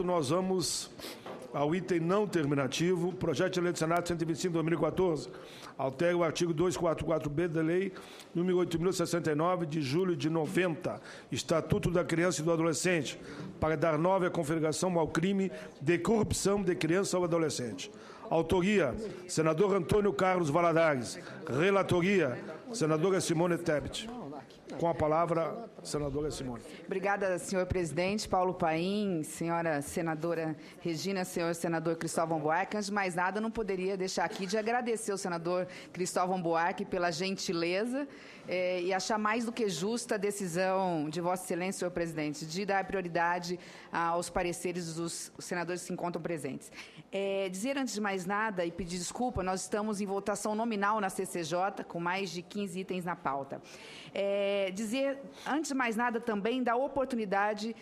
Nós vamos ao item não terminativo, projeto de lei do Senado 125/2014, altera o artigo 244B da Lei nº 8.069, de julho de 90, Estatuto da Criança e do Adolescente, para dar nova configuração ao crime de corrupção de criança ou adolescente. Autoria, senador Antônio Carlos Valadares. Relatoria, senadora Simone Tebet. Com a palavra, senadora Simone. Obrigada, senhor presidente. Paulo Paim, senhora senadora Regina, senhor senador Cristóvão Buarque. Antes de mais nada, não poderia deixar aqui de agradecer ao senador Cristóvão Buarque pela gentileza e achar mais do que justa a decisão de Vossa Excelência, senhor presidente, de dar prioridade aos pareceres dos senadores que se encontram presentes. Dizer, antes de mais nada, e pedir desculpa, nós estamos em votação nominal na CCJ, com mais de 15 itens na pauta. Dizer, antes de mais nada, também da oportunidade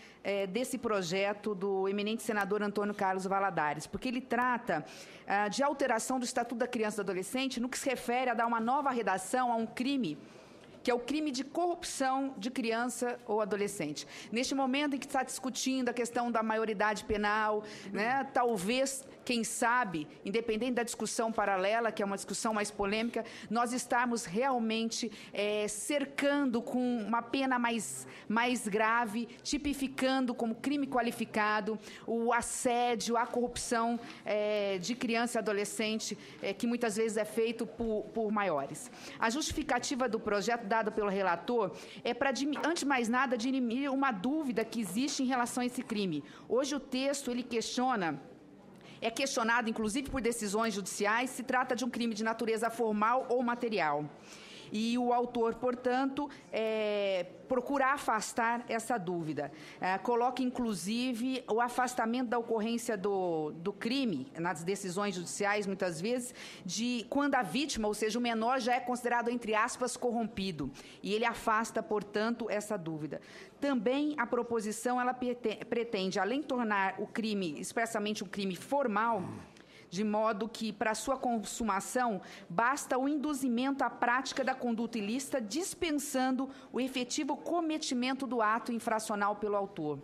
desse projeto do eminente senador Antônio Carlos Valadares, porque ele trata de alteração do Estatuto da Criança e do Adolescente no que se refere a dar uma nova redação a um crime, que é o crime de corrupção de criança ou adolescente. Neste momento em que está discutindo a questão da maioridade penal, né, talvez, quem sabe, independente da discussão paralela, que é uma discussão mais polêmica, nós estamos realmente cercando com uma pena mais grave, tipificando como crime qualificado o assédio, a corrupção de criança e adolescente, que muitas vezes é feito por maiores. A justificativa do projeto dada pelo relator é para, antes de mais nada, dirimir uma dúvida que existe em relação a esse crime. Hoje o texto ele é questionado, inclusive por decisões judiciais, se trata de um crime de natureza formal ou material. E o autor, portanto, procura afastar essa dúvida. Coloca, inclusive, o afastamento da ocorrência do crime, nas decisões judiciais, muitas vezes, de quando a vítima, ou seja, o menor, já é considerado, entre aspas, corrompido. E ele afasta, portanto, essa dúvida. Também a proposição ela pretende, além de tornar o crime expressamente um crime formal, de modo que, para sua consumação, basta o induzimento à prática da conduta ilícita, dispensando o efetivo cometimento do ato infracional pelo autor.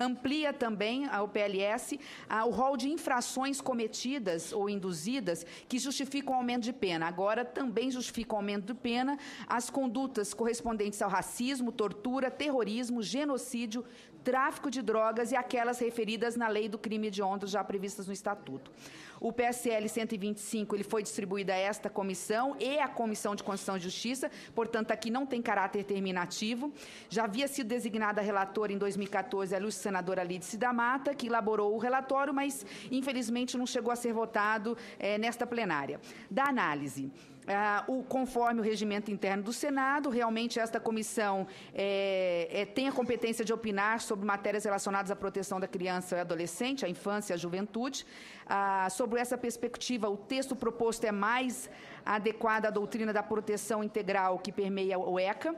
Amplia também o PLS o rol de infrações cometidas ou induzidas que justificam o aumento de pena. Agora, também justificam o aumento de pena as condutas correspondentes ao racismo, tortura, terrorismo, genocídio, tráfico de drogas e aquelas referidas na lei do crime hediondo já previstas no Estatuto. O PSL 125 ele foi distribuído a esta comissão e à Comissão de Constituição e Justiça, portanto, aqui não tem caráter terminativo. Já havia sido designada relatora em 2014 a ilustre senadora Lídice da Mata, que elaborou o relatório, mas, infelizmente, não chegou a ser votado nesta plenária. Da análise. Conforme o regimento interno do Senado, realmente esta comissão tem a competência de opinar sobre matérias relacionadas à proteção da criança e adolescente, à infância e à juventude. Sobre essa perspectiva, o texto proposto é mais adequado à doutrina da proteção integral que permeia o ECA.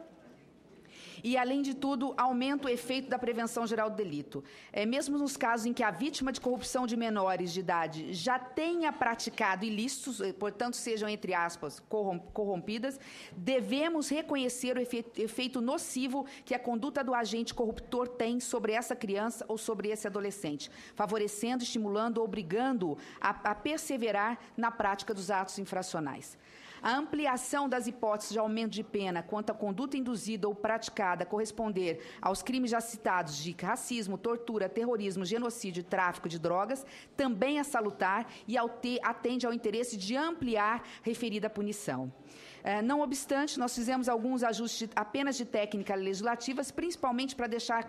E, além de tudo, aumenta o efeito da prevenção geral do delito. Mesmo nos casos em que a vítima de corrupção de menores de idade já tenha praticado ilícitos, portanto, sejam, entre aspas, corrompidas, devemos reconhecer o efeito nocivo que a conduta do agente corruptor tem sobre essa criança ou sobre esse adolescente, favorecendo, estimulando ou obrigando-o a perseverar na prática dos atos infracionais. A ampliação das hipóteses de aumento de pena quanto à conduta induzida ou praticada a corresponder aos crimes já citados de racismo, tortura, terrorismo, genocídio e tráfico de drogas também é salutar e atende ao interesse de ampliar referida punição. Não obstante, nós fizemos alguns ajustes apenas de técnica legislativas, principalmente para deixar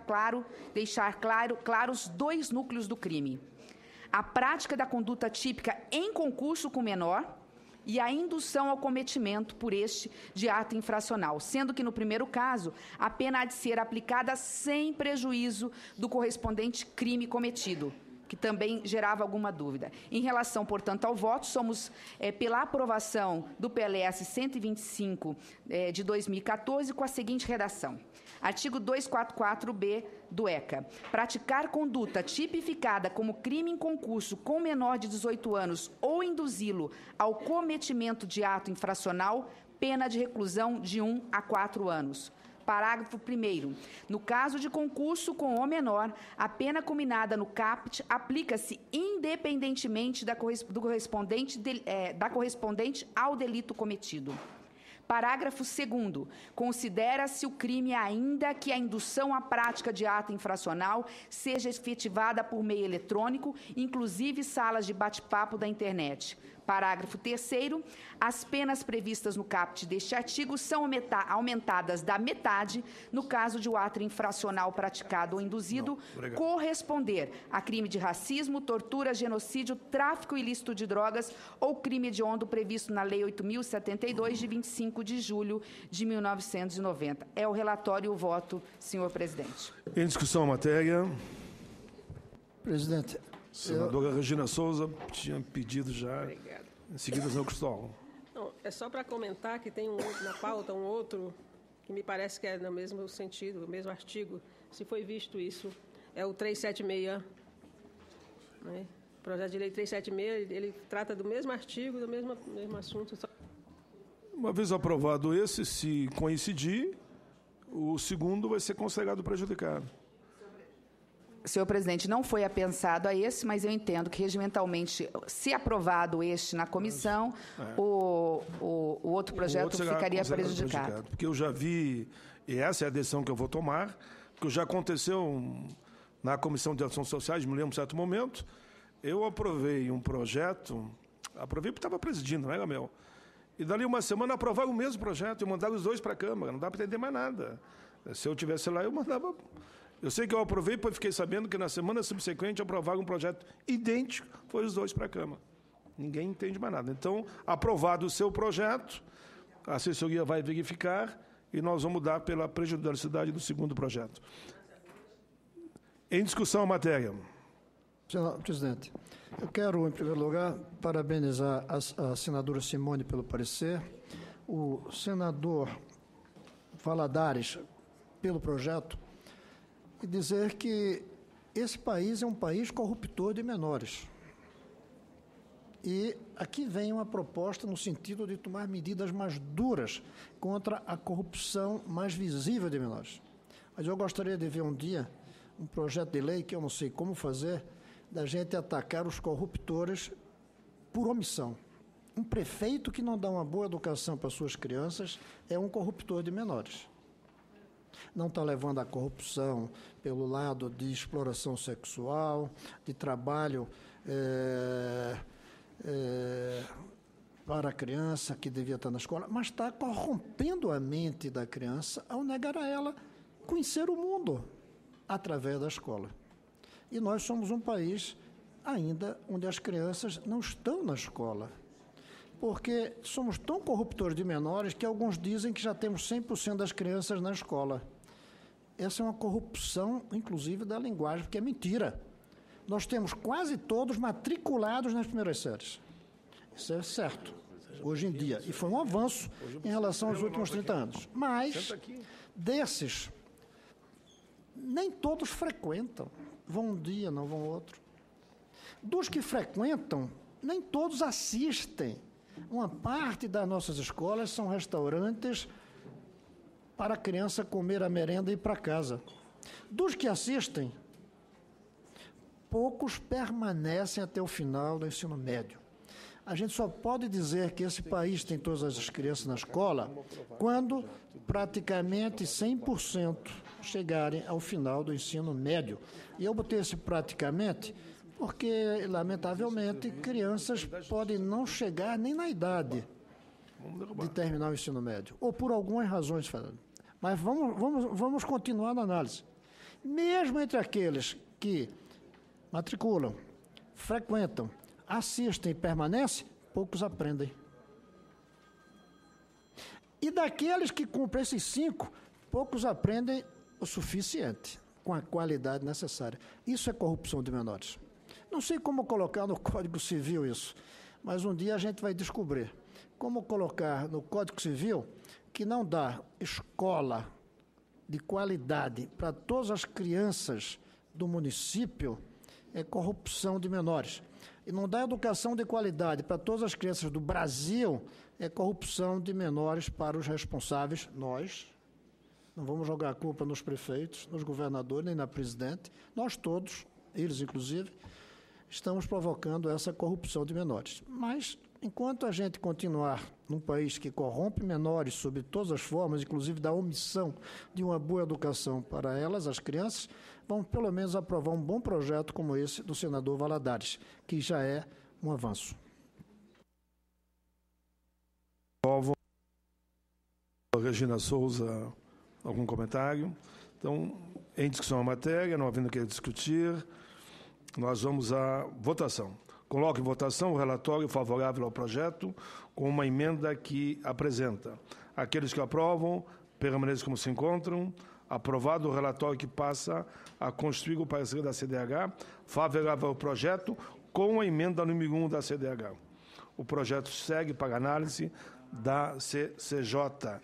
claros dois núcleos do crime. A prática da conduta típica em concurso com menor e a indução ao cometimento por este de ato infracional, sendo que, no primeiro caso, a pena há de ser aplicada sem prejuízo do correspondente crime cometido, que também gerava alguma dúvida. Em relação, portanto, ao voto, somos pela aprovação do PLS 125 de 2014 com a seguinte redação. Artigo 244B do ECA. Praticar conduta tipificada como crime em concurso com menor de 18 anos ou induzi-lo ao cometimento de ato infracional, pena de reclusão de 1 a 4 anos. Parágrafo 1º. No caso de concurso com o menor, a pena combinada no caput aplica-se independentemente da correspondente ao delito cometido. Parágrafo 2º. Considera-se o crime ainda que a indução à prática de ato infracional seja efetivada por meio eletrônico, inclusive salas de bate-papo da internet. Parágrafo 3º. As penas previstas no caput deste artigo são aumentadas da metade no caso de o ato infracional praticado ou induzido corresponder a crime de racismo, tortura, genocídio, tráfico ilícito de drogas ou crime hediondo previsto na Lei 8.072, de 25 de julho de 1990. É o relatório e o voto, senhor presidente. Em discussão a matéria. Presidente. Senadora Regina Souza tinha pedido já. Obrigada. Em seguida, senhor Cristóvão. Não, é só para comentar que tem na pauta um outro que me parece que é no mesmo sentido, o mesmo artigo. Se foi visto isso, é o 376. Né? O projeto de lei 376, ele trata do mesmo artigo, do mesmo assunto. Uma vez aprovado esse, se coincidir, o segundo vai ser considerado prejudicado. Senhor presidente, não foi apensado a esse, mas eu entendo que regimentalmente, se aprovado este na comissão, o outro projeto ficaria prejudicado. Porque eu já vi, e essa é a decisão que eu vou tomar, porque já aconteceu na Comissão de Ações Sociais, me lembro em um certo momento, eu aprovei um projeto, aprovei porque estava presidindo, não era meu, e dali uma semana aprovaram o mesmo projeto e mandaram os dois para a Câmara, não dá para entender mais nada. Se eu estivesse lá, eu mandava... Eu sei que eu aprovei, pois fiquei sabendo que na semana subsequente aprovaram um projeto idêntico, foi os dois para a Câmara. Ninguém entende mais nada. Então, aprovado o seu projeto, a assessoria vai verificar e nós vamos dar pela prejudicialidade do segundo projeto. Em discussão a matéria. Senhor presidente, eu quero, em primeiro lugar, parabenizar a senadora Simone pelo parecer, o senador Valadares pelo projeto, e dizer que esse país é um país corruptor de menores. E aqui vem uma proposta no sentido de tomar medidas mais duras contra a corrupção mais visível de menores. Mas eu gostaria de ver um dia um projeto de lei, que eu não sei como fazer, da gente atacar os corruptores por omissão. Um prefeito que não dá uma boa educação para suas crianças é um corruptor de menores. Não está levando a corrupção pelo lado de exploração sexual, de trabalho para a criança que devia estar na escola, mas está corrompendo a mente da criança ao negar a ela conhecer o mundo através da escola. E nós somos um país ainda onde as crianças não estão na escola, porque somos tão corruptores de menores que alguns dizem que já temos 100% das crianças na escola. Essa é uma corrupção, inclusive, da linguagem, porque é mentira. Nós temos quase todos matriculados nas primeiras séries. Isso é certo, hoje em dia. E foi um avanço em relação aos últimos 30 anos. Mas, desses, nem todos frequentam. Vão um dia, não vão outro. Dos que frequentam, nem todos assistem. Uma parte das nossas escolas são restaurantes para a criança comer a merenda e ir para casa. Dos que assistem, poucos permanecem até o final do ensino médio. A gente só pode dizer que esse país tem todas as crianças na escola quando praticamente 100% chegarem ao final do ensino médio. E eu botei esse praticamente porque, lamentavelmente, crianças podem não chegar nem na idade de terminar o ensino médio, ou por algumas razões, Fernando. Mas vamos continuar na análise. Mesmo entre aqueles que matriculam, frequentam, assistem e permanecem, poucos aprendem. E daqueles que cumprem esses 5, poucos aprendem o suficiente, com a qualidade necessária. Isso é corrupção de menores. Não sei como colocar no Código Civil isso, mas um dia a gente vai descobrir. Como colocar no Código Civil que não dá escola de qualidade para todas as crianças do município é corrupção de menores. E não dá educação de qualidade para todas as crianças do Brasil é corrupção de menores para os responsáveis, nós não vamos jogar a culpa nos prefeitos, nos governadores, nem na presidente. Nós todos, eles inclusive, estamos provocando essa corrupção de menores. Mas, enquanto a gente continuar num país que corrompe menores sob todas as formas, inclusive da omissão de uma boa educação para elas, as crianças, vamos pelo menos aprovar um bom projeto como esse do senador Valadares, que já é um avanço. Regina Souza, algum comentário? Então, em discussão a matéria, não havendo que discutir, nós vamos à votação. Coloco em votação o relatório favorável ao projeto com uma emenda que apresenta. Aqueles que aprovam, permaneçam como se encontram. Aprovado o relatório que passa a constituir o parecer da CDH favorável ao projeto com a emenda número 1 da CDH. O projeto segue para análise da CCJ.